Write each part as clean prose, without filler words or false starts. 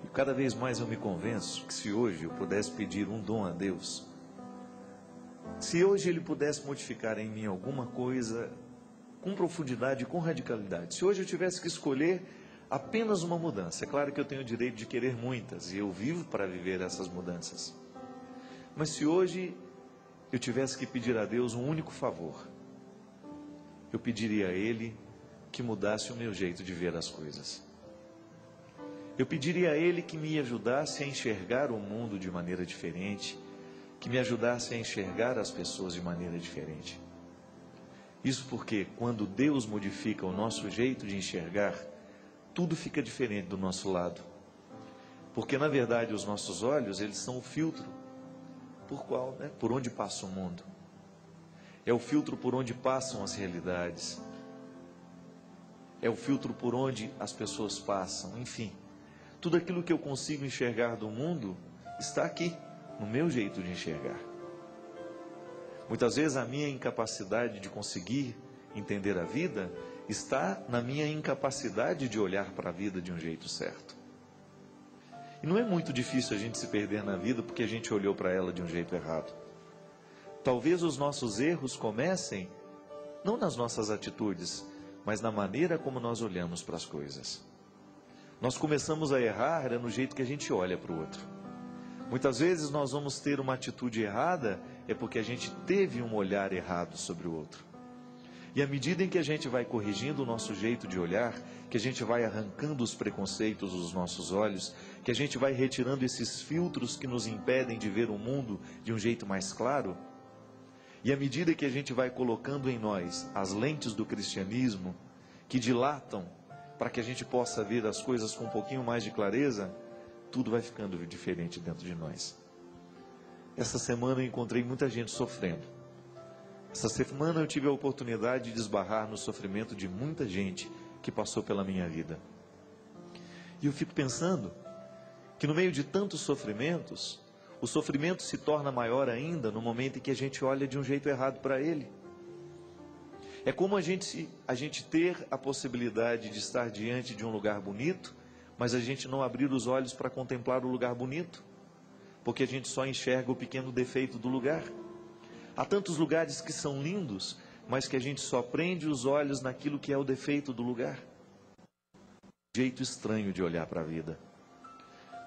E cada vez mais eu me convenço que se hoje eu pudesse pedir um dom a Deus, se hoje Ele pudesse modificar em mim alguma coisa com profundidade, com radicalidade, se hoje eu tivesse que escolher apenas uma mudança, é claro que eu tenho o direito de querer muitas, e eu vivo para viver essas mudanças, mas se hoje eu tivesse que pedir a Deus um único favor, eu pediria a Ele que mudasse o meu jeito de ver as coisas. Eu pediria a Ele que me ajudasse a enxergar o mundo de maneira diferente, que me ajudasse a enxergar as pessoas de maneira diferente. Isso porque quando Deus modifica o nosso jeito de enxergar, tudo fica diferente do nosso lado. Porque na verdade os nossos olhos, eles são o filtro por onde passa o mundo. É o filtro por onde passam as realidades. É o filtro por onde as pessoas passam, enfim. Tudo aquilo que eu consigo enxergar do mundo está aqui, no meu jeito de enxergar. Muitas vezes a minha incapacidade de conseguir entender a vida está na minha incapacidade de olhar para a vida de um jeito certo. E não é muito difícil a gente se perder na vida porque a gente olhou para ela de um jeito errado. Talvez os nossos erros comecem não nas nossas atitudes, mas na maneira como nós olhamos para as coisas. Nós começamos a errar no jeito que a gente olha para o outro. Muitas vezes nós vamos ter uma atitude errada, é porque a gente teve um olhar errado sobre o outro. E à medida em que a gente vai corrigindo o nosso jeito de olhar, que a gente vai arrancando os preconceitos dos nossos olhos, que a gente vai retirando esses filtros que nos impedem de ver o mundo de um jeito mais claro, e à medida que a gente vai colocando em nós as lentes do cristianismo, que dilatam para que a gente possa ver as coisas com um pouquinho mais de clareza, tudo vai ficando diferente dentro de nós. Essa semana eu encontrei muita gente sofrendo. Essa semana eu tive a oportunidade de esbarrar no sofrimento de muita gente que passou pela minha vida. E eu fico pensando que no meio de tantos sofrimentos, o sofrimento se torna maior ainda no momento em que a gente olha de um jeito errado para ele. É como a gente ter a possibilidade de estar diante de um lugar bonito, mas a gente não abrir os olhos para contemplar o lugar bonito, porque a gente só enxerga o pequeno defeito do lugar. Há tantos lugares que são lindos, mas que a gente só prende os olhos naquilo que é o defeito do lugar. Um jeito estranho de olhar para a vida.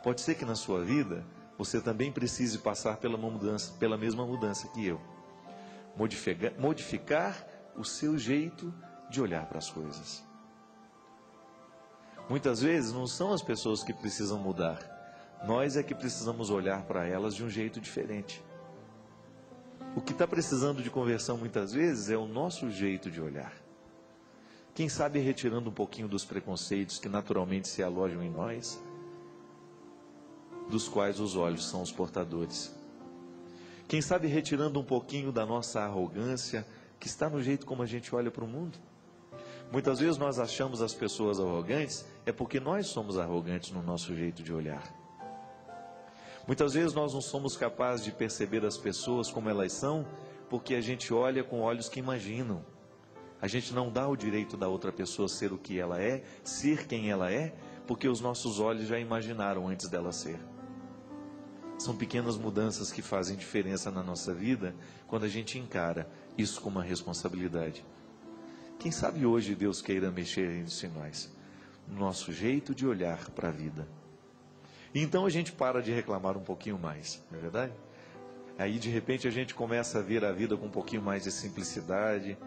Pode ser que na sua vida você também precise passar pela mesma mudança que eu. Modificar o seu jeito de olhar para as coisas. Muitas vezes não são as pessoas que precisam mudar, nós é que precisamos olhar para elas de um jeito diferente. O que está precisando de conversão muitas vezes é o nosso jeito de olhar. Quem sabe retirando um pouquinho dos preconceitos que naturalmente se alojam em nós, dos quais os olhos são os portadores. Quem sabe retirando um pouquinho da nossa arrogância, que está no jeito como a gente olha para o mundo. Muitas vezes nós achamos as pessoas arrogantes, é porque nós somos arrogantes no nosso jeito de olhar. Muitas vezes nós não somos capazes de perceber as pessoas como elas são, porque a gente olha com olhos que imaginam. A gente não dá o direito da outra pessoa ser o que ela é, ser quem ela é, porque os nossos olhos já imaginaram antes dela ser. São pequenas mudanças que fazem diferença na nossa vida quando a gente encara isso como uma responsabilidade. Quem sabe hoje Deus queira mexer isso em nós, no nosso jeito de olhar para a vida. E então a gente para de reclamar um pouquinho mais, não é verdade? Aí de repente a gente começa a ver a vida com um pouquinho mais de simplicidade,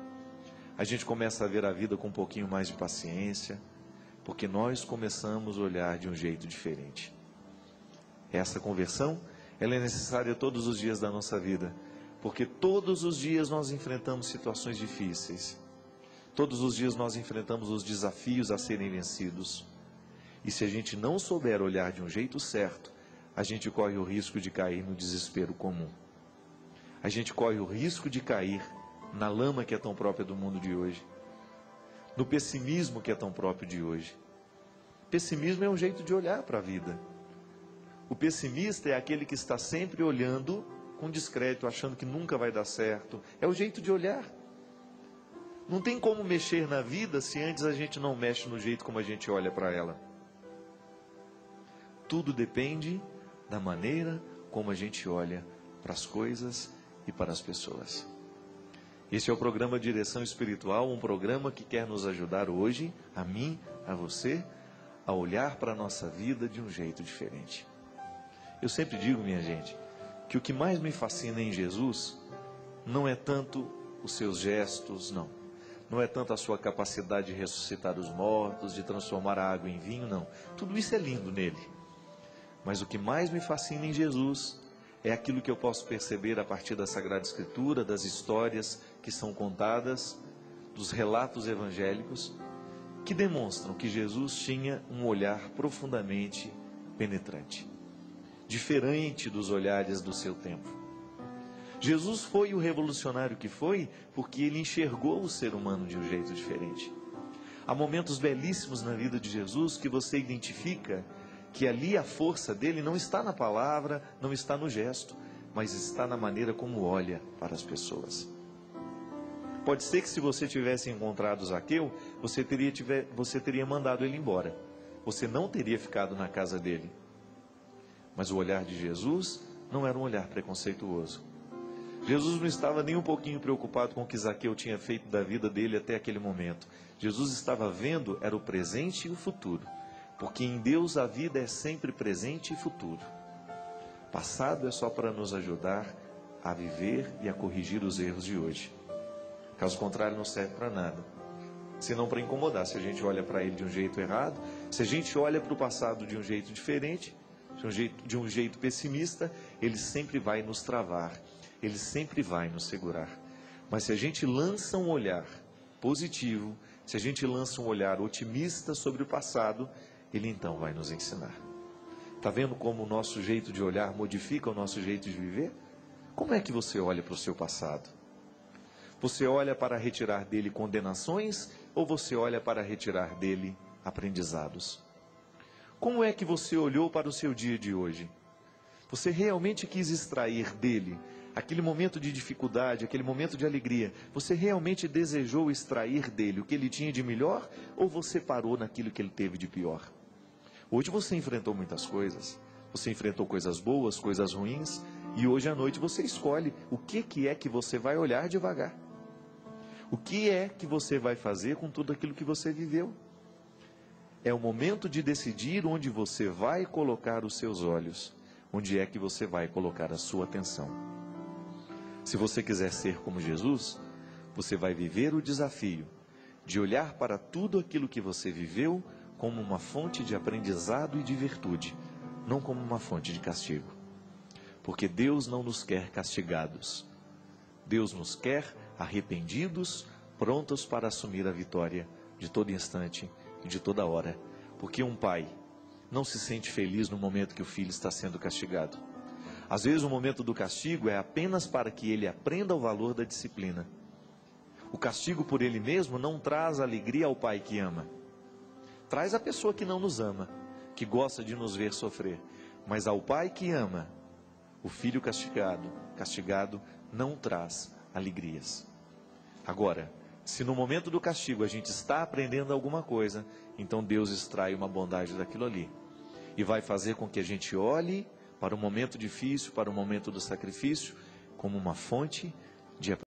a gente começa a ver a vida com um pouquinho mais de paciência, porque nós começamos a olhar de um jeito diferente. Essa conversão, ela é necessária todos os dias da nossa vida, porque todos os dias nós enfrentamos situações difíceis, todos os dias nós enfrentamos os desafios a serem vencidos, e se a gente não souber olhar de um jeito certo, a gente corre o risco de cair no desespero comum, a gente corre o risco de cair na lama que é tão própria do mundo de hoje, no pessimismo que é tão próprio de hoje. Pessimismo é um jeito de olhar para a vida. O pessimista é aquele que está sempre olhando com descrédito, achando que nunca vai dar certo. É o jeito de olhar. Não tem como mexer na vida se antes a gente não mexe no jeito como a gente olha para ela. Tudo depende da maneira como a gente olha para as coisas e para as pessoas. Esse é o programa Direção Espiritual, um programa que quer nos ajudar hoje, a mim, a você, a olhar para a nossa vida de um jeito diferente. Eu sempre digo, minha gente, que o que mais me fascina em Jesus não é tanto os seus gestos, não. Não é tanto a sua capacidade de ressuscitar os mortos, de transformar a água em vinho, não. Tudo isso é lindo nele. Mas o que mais me fascina em Jesus é aquilo que eu posso perceber a partir da Sagrada Escritura, das histórias que são contadas, dos relatos evangélicos, que demonstram que Jesus tinha um olhar profundamente penetrante, diferente dos olhares do seu tempo. Jesus foi o revolucionário que foi porque ele enxergou o ser humano de um jeito diferente. Há momentos belíssimos na vida de Jesus que você identifica que ali a força dele não está na palavra, não está no gesto, mas está na maneira como olha para as pessoas. Pode ser que se você tivesse encontrado Zaqueu, você teria mandado ele embora. Você não teria ficado na casa dele. Mas o olhar de Jesus não era um olhar preconceituoso. Jesus não estava nem um pouquinho preocupado com o que Zaqueu tinha feito da vida dele até aquele momento. Jesus estava vendo, era o presente e o futuro. Porque em Deus a vida é sempre presente e futuro. Passado é só para nos ajudar a viver e a corrigir os erros de hoje. Caso contrário, não serve para nada. Senão para incomodar. Se a gente olha para ele de um jeito errado, se a gente olha para o passado de um jeito diferente, de um jeito pessimista, ele sempre vai nos travar. Ele sempre vai nos segurar. Mas se a gente lança um olhar positivo, se a gente lança um olhar otimista sobre o passado, ele então vai nos ensinar. Está vendo como o nosso jeito de olhar modifica o nosso jeito de viver? Como é que você olha para o seu passado? Você olha para retirar dele condenações ou você olha para retirar dele aprendizados? Como é que você olhou para o seu dia de hoje? Você realmente quis extrair dele aquele momento de dificuldade, aquele momento de alegria? Você realmente desejou extrair dele o que ele tinha de melhor ou você parou naquilo que ele teve de pior? Hoje você enfrentou muitas coisas, você enfrentou coisas boas, coisas ruins, e hoje à noite você escolhe o que é que você vai olhar devagar. O que é que você vai fazer com tudo aquilo que você viveu? É o momento de decidir onde você vai colocar os seus olhos, onde é que você vai colocar a sua atenção. Se você quiser ser como Jesus, você vai viver o desafio de olhar para tudo aquilo que você viveu como uma fonte de aprendizado e de virtude, não como uma fonte de castigo. Porque Deus não nos quer castigados. Deus nos quer arrependidos, prontos para assumir a vitória de todo instante e de toda hora. Porque um pai não se sente feliz no momento que o filho está sendo castigado. Às vezes o momento do castigo é apenas para que ele aprenda o valor da disciplina. O castigo por ele mesmo não traz alegria ao pai que ama. Traz a pessoa que não nos ama, que gosta de nos ver sofrer. Mas ao pai que ama, o filho castigado não traz alegrias. Agora, se no momento do castigo a gente está aprendendo alguma coisa, então Deus extrai uma bondade daquilo ali. E vai fazer com que a gente olhe para o momento difícil, para o momento do sacrifício, como uma fonte de aprendizagem.